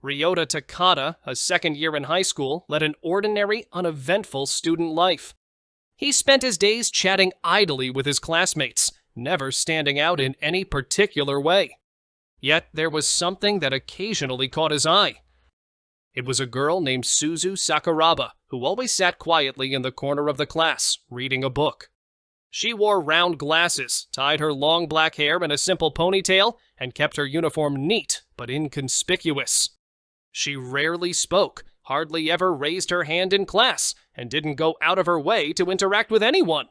Ryota Takata, a second year in high school, led an ordinary, uneventful student life. He spent his days chatting idly with his classmates, never standing out in any particular way. Yet there was something that occasionally caught his eye. It was a girl named Suzu Sakuraba, who always sat quietly in the corner of the class, reading a book. She wore round glasses, tied her long black hair in a simple ponytail, and kept her uniform neat but inconspicuous. She rarely spoke, hardly ever raised her hand in class, and didn't go out of her way to interact with anyone.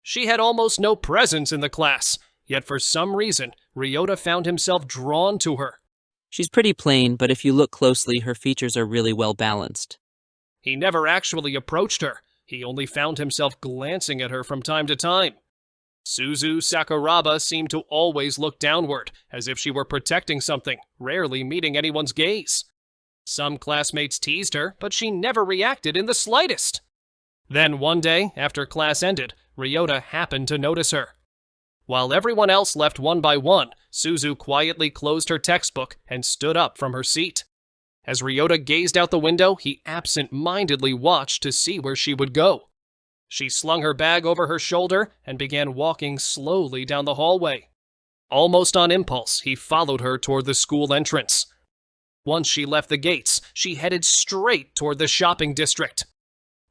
She had almost no presence in the class, yet for some reason, Ryota found himself drawn to her. She's pretty plain, but if you look closely, her features are really well balanced. He never actually approached her. He only found himself glancing at her from time to time. Suzu Sakuraba seemed to always look downward, as if she were protecting something, rarely meeting anyone's gaze. Some classmates teased her, but she never reacted in the slightest. Then one day, after class ended, Ryota happened to notice her. While everyone else left one by one, Suzu quietly closed her textbook and stood up from her seat. As Ryota gazed out the window, he absent-mindedly watched to see where she would go. She slung her bag over her shoulder and began walking slowly down the hallway. Almost on impulse, he followed her toward the school entrance. Once she left the gates, she headed straight toward the shopping district.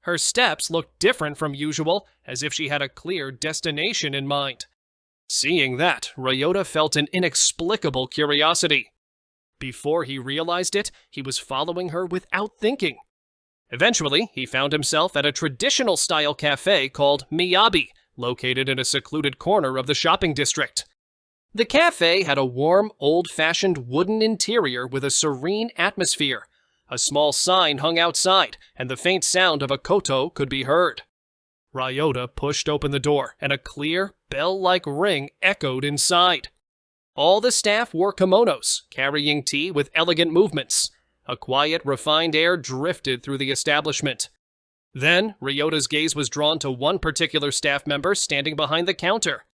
Her steps looked different from usual, as if she had a clear destination in mind. Seeing that, Ryota felt an inexplicable curiosity. Before he realized it, he was following her without thinking. Eventually, he found himself at a traditional-style cafe called Miyabi, located in a secluded corner of the shopping district. The cafe had a warm, old-fashioned wooden interior with a serene atmosphere. A small sign hung outside, and the faint sound of a koto could be heard. Ryota pushed open the door, and a clear, bell-like ring echoed inside. All the staff wore kimonos, carrying tea with elegant movements. A quiet, refined air drifted through the establishment. Then, Ryota's gaze was drawn to one particular staff member standing behind the counter.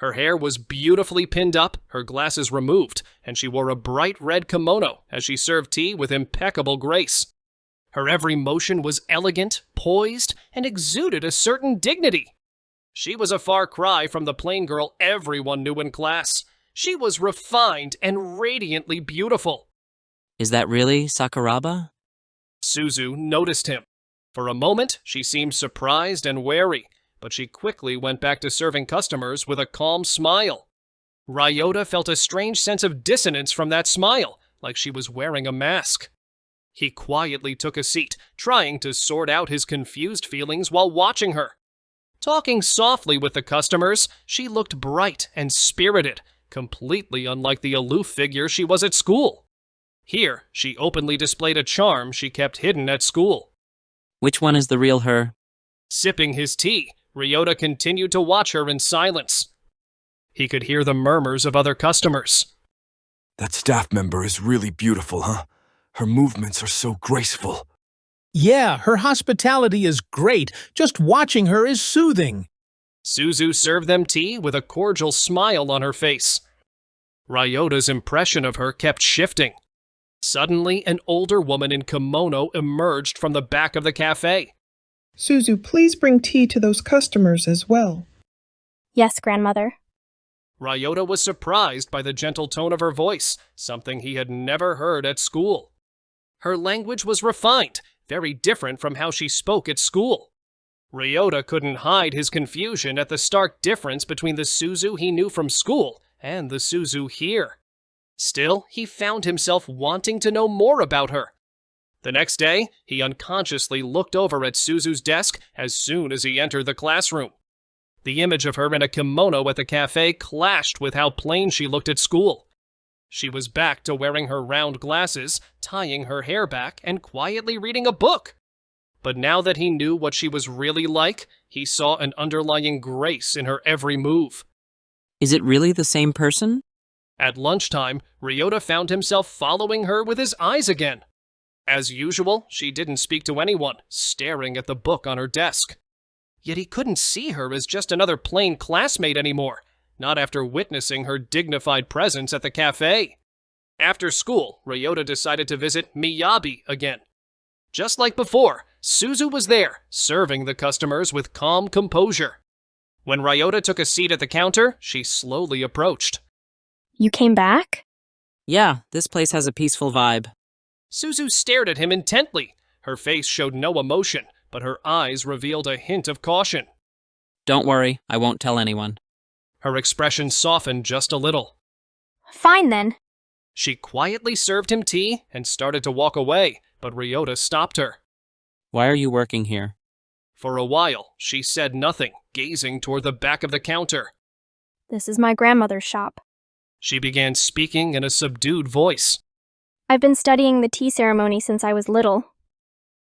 Her hair was beautifully pinned up, her glasses removed, and she wore a bright red kimono as she served tea with impeccable grace. Her every motion was elegant, poised, and exuded a certain dignity. She was a far cry from the plain girl everyone knew in class. She was refined and radiantly beautiful. Is that really Sakuraba? Suzu noticed him. For a moment, she seemed surprised and wary, but she quickly went back to serving customers with a calm smile. Ryota felt a strange sense of dissonance from that smile, like she was wearing a mask. He quietly took a seat, trying to sort out his confused feelings while watching her. Talking softly with the customers, she looked bright and spirited, completely unlike the aloof figure she was at school. Here, she openly displayed a charm she kept hidden at school. Which one is the real her? Sipping his tea, Ryota continued to watch her in silence. He could hear the murmurs of other customers. That staff member is really beautiful, huh? Her movements are so graceful. Yeah, her hospitality is great. Just watching her is soothing. Suzu served them tea with a cordial smile on her face. Ryota's impression of her kept shifting. Suddenly, an older woman in kimono emerged from the back of the cafe. Suzu, please bring tea to those customers as well. Yes, grandmother. Ryota was surprised by the gentle tone of her voice, something he had never heard at school. Her language was refined, very different from how she spoke at school. Ryota couldn't hide his confusion at the stark difference between the Suzu he knew from school and the Suzu here. Still, he found himself wanting to know more about her. The next day, he unconsciously looked over at Suzu's desk as soon as he entered the classroom. The image of her in a kimono at the cafe clashed with how plain she looked at school. She was back to wearing her round glasses, tying her hair back, and quietly reading a book. But now that he knew what she was really like, he saw an underlying grace in her every move. Is it really the same person? At lunchtime, Ryota found himself following her with his eyes again. As usual, she didn't speak to anyone, staring at the book on her desk. Yet he couldn't see her as just another plain classmate anymore, not after witnessing her dignified presence at the cafe. After school, Ryota decided to visit Miyabi again. Just like before, Suzu was there, serving the customers with calm composure. When Ryota took a seat at the counter, she slowly approached. You came back? Yeah, this place has a peaceful vibe. Suzu stared at him intently. Her face showed no emotion, but her eyes revealed a hint of caution. Don't worry, I won't tell anyone. Her expression softened just a little. Fine then. She quietly served him tea and started to walk away, but Ryota stopped her. Why are you working here? For a while, she said nothing, gazing toward the back of the counter. This is my grandmother's shop. She began speaking in a subdued voice. I've been studying the tea ceremony since I was little.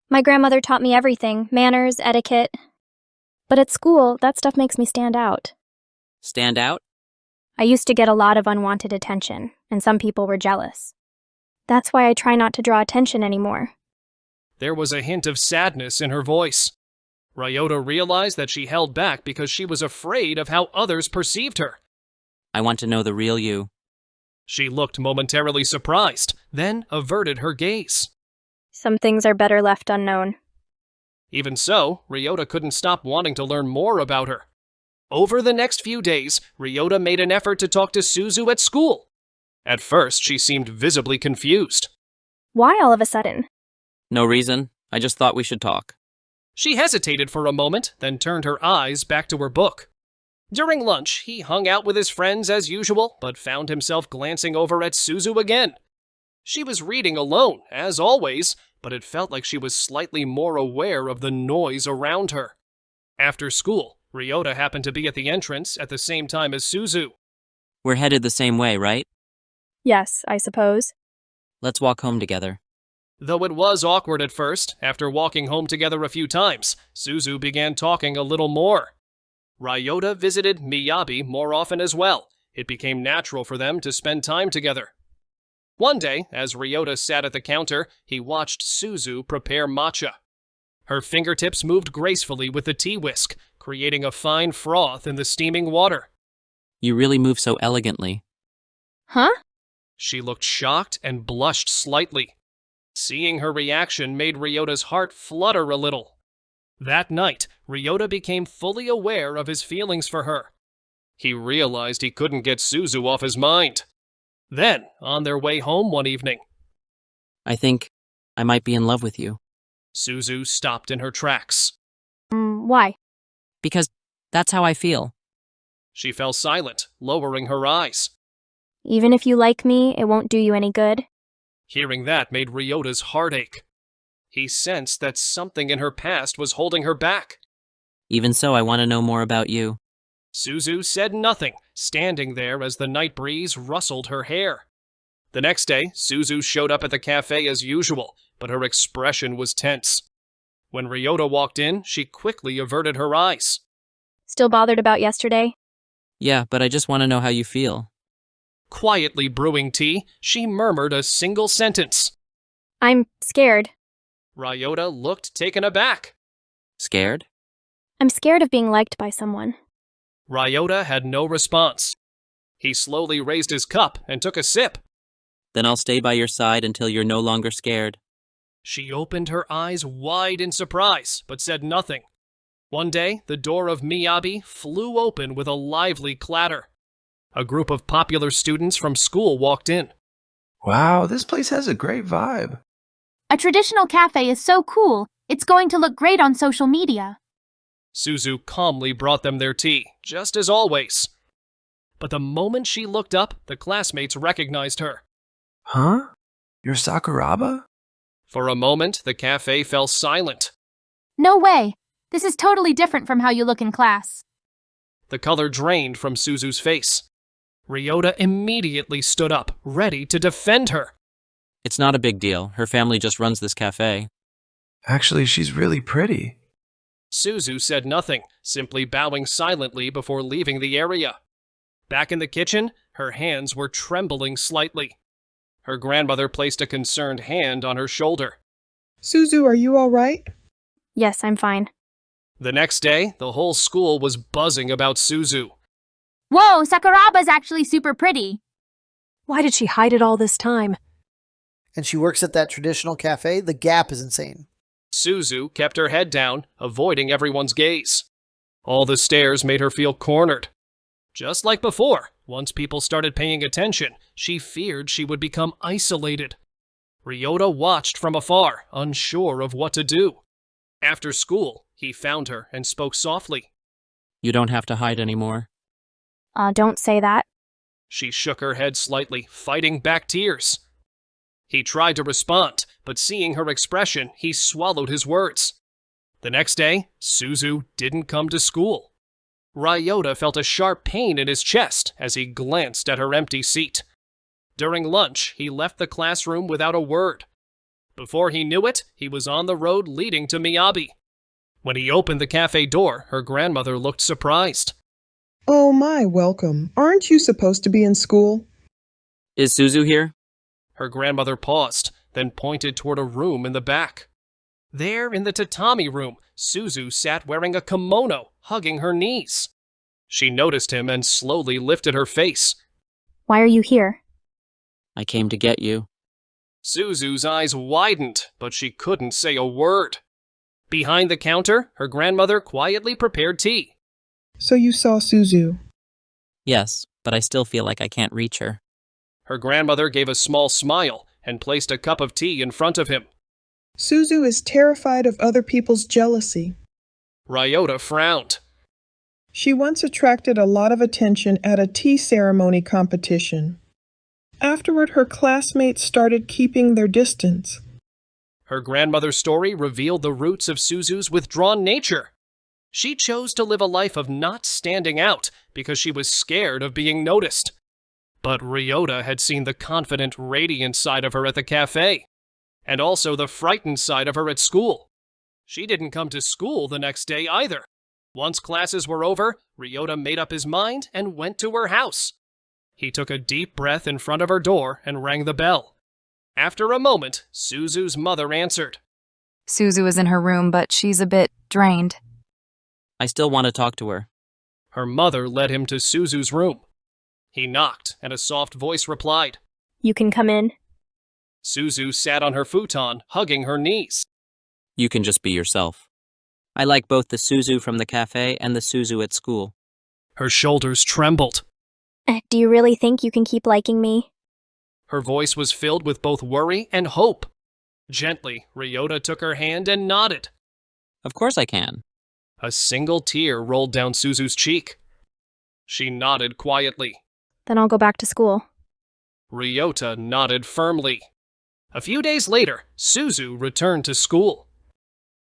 My grandmother taught me everything, manners, etiquette. But at school, that stuff makes me stand out. Stand out? I used to get a lot of unwanted attention, and some people were jealous. That's why I try not to draw attention anymore. There was a hint of sadness in her voice. Ryota realized that she held back because she was afraid of how others perceived her. I want to know the real you. She looked momentarily surprised, then averted her gaze. Some things are better left unknown. Even so, Ryota couldn't stop wanting to learn more about her. Over the next few days, Ryota made an effort to talk to Suzu at school. At first, she seemed visibly confused. Why all of a sudden? No reason. I just thought we should talk. She hesitated for a moment, then turned her eyes back to her book. During lunch, he hung out with his friends as usual, but found himself glancing over at Suzu again. She was reading alone, as always, but it felt like she was slightly more aware of the noise around her. After school, Ryota happened to be at the entrance at the same time as Suzu. We're headed the same way, right? Yes, I suppose. Let's walk home together. Though it was awkward at first, after walking home together a few times, Suzu began talking a little more. Ryota visited Miyabi more often as well. It became natural for them to spend time together. One day, as Ryota sat at the counter, he watched Suzu prepare matcha. Her fingertips moved gracefully with the tea whisk, creating a fine froth in the steaming water. You really move so elegantly. Huh? She looked shocked and blushed slightly. Seeing her reaction made Ryota's heart flutter a little. That night, Ryota became fully aware of his feelings for her. He realized he couldn't get Suzu off his mind. Then, on their way home one evening, I think I might be in love with you. Suzu stopped in her tracks. Why? Because that's how I feel. She fell silent, lowering her eyes. Even if you like me, it won't do you any good. Hearing that made Ryota's heart ache. He sensed that something in her past was holding her back. Even so, I want to know more about you. Suzu said nothing, standing there as the night breeze rustled her hair. The next day, Suzu showed up at the cafe as usual, but her expression was tense. When Ryota walked in, she quickly averted her eyes. Still bothered about yesterday? Yeah, but I just want to know how you feel. Quietly brewing tea, she murmured a single sentence. I'm scared. Ryota looked taken aback. Scared? I'm scared of being liked by someone. Ryota had no response. He slowly raised his cup and took a sip. Then I'll stay by your side until you're no longer scared. She opened her eyes wide in surprise, but said nothing. One day, the door of Miyabi flew open with a lively clatter. A group of popular students from school walked in. Wow, this place has a great vibe. A traditional cafe is so cool. It's going to look great on social media. Suzu calmly brought them their tea, just as always. But the moment she looked up, the classmates recognized her. Huh? You're Sakuraba? For a moment, the cafe fell silent. No way. This is totally different from how you look in class. The color drained from Suzu's face. Ryota immediately stood up, ready to defend her. It's not a big deal. Her family just runs this cafe. Actually, she's really pretty. Suzu said nothing, simply bowing silently before leaving the area. Back in the kitchen, her hands were trembling slightly. Her grandmother placed a concerned hand on her shoulder. Suzu, are you all right? Yes, I'm fine. The next day, the whole school was buzzing about Suzu. Whoa, Sakuraba's actually super pretty. Why did she hide it all this time? And she works at that traditional cafe? The gap is insane. Suzu kept her head down, avoiding everyone's gaze. All the stares made her feel cornered. Just like before, once people started paying attention, she feared she would become isolated. Ryota watched from afar, unsure of what to do. After school, he found her and spoke softly. You don't have to hide anymore. Don't say that. She shook her head slightly, fighting back tears. He tried to respond, but seeing her expression, he swallowed his words. The next day, Suzu didn't come to school. Ryota felt a sharp pain in his chest as he glanced at her empty seat. During lunch, he left the classroom without a word. Before he knew it, he was on the road leading to Miyabi. When he opened the cafe door, her grandmother looked surprised. Oh my, welcome. Aren't you supposed to be in school? Is Suzu here? Her grandmother paused, then pointed toward a room in the back. There, in the tatami room, Suzu sat wearing a kimono, hugging her knees. She noticed him and slowly lifted her face. Why are you here? I came to get you. Suzu's eyes widened, but she couldn't say a word. Behind the counter, her grandmother quietly prepared tea. So you saw Suzu. Yes, but I still feel like I can't reach her. Her grandmother gave a small smile and placed a cup of tea in front of him. Suzu is terrified of other people's jealousy. Ryota frowned. She once attracted a lot of attention at a tea ceremony competition. Afterward, her classmates started keeping their distance. Her grandmother's story revealed the roots of Suzu's withdrawn nature. She chose to live a life of not standing out because she was scared of being noticed. But Ryota had seen the confident, radiant side of her at the cafe, and also the frightened side of her at school. She didn't come to school the next day either. Once classes were over, Ryota made up his mind and went to her house. He took a deep breath in front of her door and rang the bell. After a moment, Suzu's mother answered. Suzu is in her room, but she's a bit drained. I still want to talk to her. Her mother led him to Suzu's room. He knocked, and a soft voice replied. You can come in. Suzu sat on her futon, hugging her knees. You can just be yourself. I like both the Suzu from the cafe and the Suzu at school. Her shoulders trembled. Do you really think you can keep liking me? Her voice was filled with both worry and hope. Gently, Ryota took her hand and nodded. Of course I can. A single tear rolled down Suzu's cheek. She nodded quietly. Then I'll go back to school. Ryota nodded firmly. A few days later, Suzu returned to school.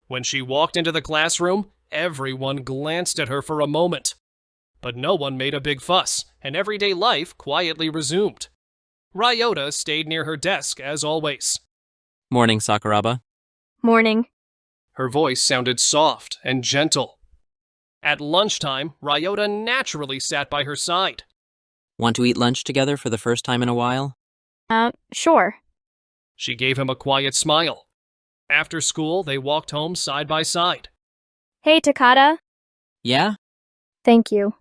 When she walked into the classroom, everyone glanced at her for a moment. But no one made a big fuss, and everyday life quietly resumed. Ryota stayed near her desk as always. Morning, Sakuraba. Morning. Her voice sounded soft and gentle. At lunchtime, Ryota naturally sat by her side. Want to eat lunch together for the first time in a while? Sure. She gave him a quiet smile. After school, they walked home side by side. Hey, Takata. Yeah? Thank you.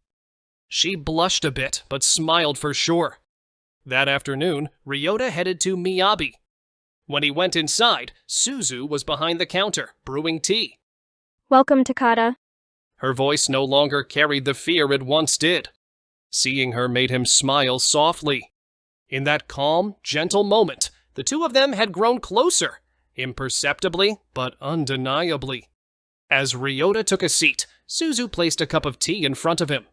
She blushed a bit, but smiled for sure. That afternoon, Ryota headed to Miyabi. When he went inside, Suzu was behind the counter, brewing tea. Welcome, Takata. Her voice no longer carried the fear it once did. Seeing her made him smile softly. In that calm, gentle moment, the two of them had grown closer, imperceptibly but undeniably. As Ryota took a seat, Suzu placed a cup of tea in front of him.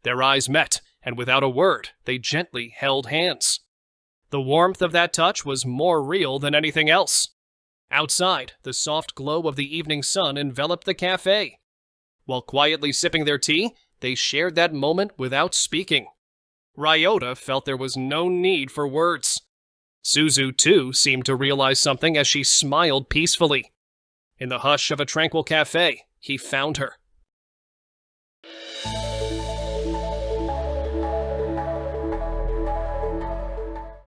Their eyes met, and without a word, they gently held hands. The warmth of that touch was more real than anything else. Outside, the soft glow of the evening sun enveloped the cafe. While quietly sipping their tea, they shared that moment without speaking. Ryota felt there was no need for words. Suzu, too, seemed to realize something as she smiled peacefully. In the hush of a tranquil cafe, he found her.